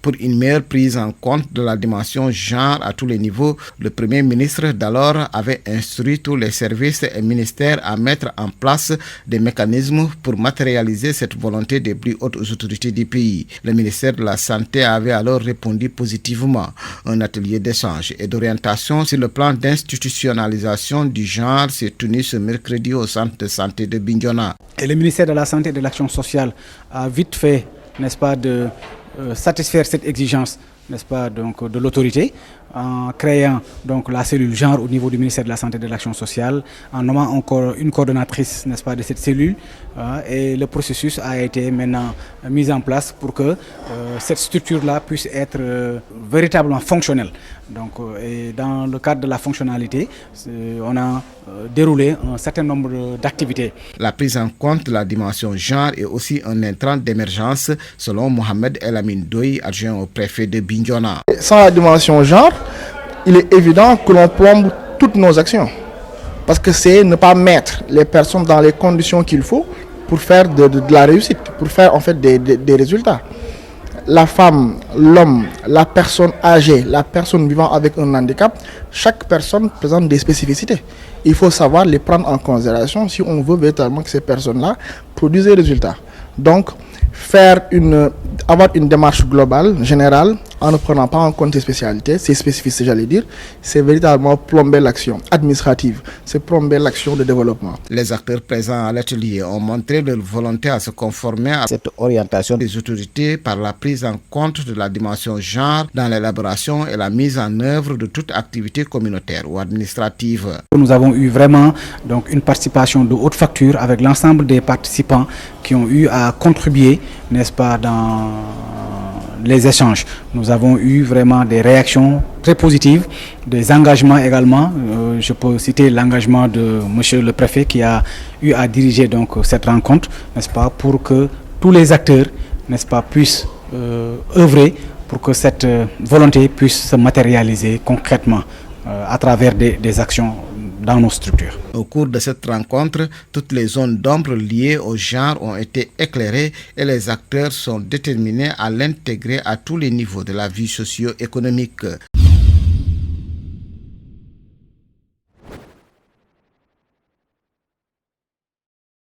Pour une meilleure prise en compte de la dimension genre à tous les niveaux, le Premier ministre d'alors avait instruit tous les services et ministères à mettre en place des mécanismes pour matérialiser cette volonté des plus hautes autorités du pays. Le ministère de la Santé avait alors répondu positivement. Un atelier d'échange et d'orientation sur le plan d'institutionnalisation du genre s'est tenu ce mercredi au centre de santé de Bignona. Et le ministère de la Santé et de l'Action sociale a vite fait, n'est-ce pas, de satisfaire cette exigence, n'est-ce pas, donc, de l'autorité, en créant donc la cellule genre au niveau du ministère de la Santé et de l'Action sociale, en nommant encore une coordonnatrice, n'est-ce pas, de cette cellule, et le processus a été maintenant mis en place pour que cette structure-là puisse être véritablement fonctionnelle. Donc, et dans le cadre de la fonctionnalité, on a déroulé un certain nombre d'activités. La prise en compte de la dimension genre est aussi un intrant d'émergence, selon Mohamed El Amin Doy, adjoint au préfet de Bignona. Sans la dimension genre, il est évident que l'on plombe toutes nos actions. Parce que c'est ne pas mettre les personnes dans les conditions qu'il faut pour faire de la réussite, pour faire en fait des résultats. La femme, l'homme, la personne âgée, la personne vivant avec un handicap, chaque personne présente des spécificités. Il faut savoir les prendre en considération si on veut véritablement que ces personnes-là produisent des résultats. Donc, avoir une démarche globale, générale, en ne prenant pas en compte ces spécialités, ces spécificités, j'allais dire, c'est véritablement plomber l'action administrative, c'est plomber l'action de développement. Les acteurs présents à l'atelier ont montré leur volonté à se conformer à cette orientation des autorités par la prise en compte de la dimension genre dans l'élaboration et la mise en œuvre de toute activité communautaire ou administrative. Nous avons eu vraiment donc, une participation de haute facture avec l'ensemble des participants qui ont eu à contribuer, n'est-ce pas, dans les échanges. Nous avons eu vraiment des réactions très positives, des engagements également. Je peux citer l'engagement de monsieur le préfet qui a eu à diriger donc cette rencontre, n'est-ce pas, pour que tous les acteurs, n'est-ce pas, puissent œuvrer pour que cette volonté puisse se matérialiser concrètement à travers des actions dans nos structures. Au cours de cette rencontre, toutes les zones d'ombre liées au genre ont été éclairées et les acteurs sont déterminés à l'intégrer à tous les niveaux de la vie socio-économique.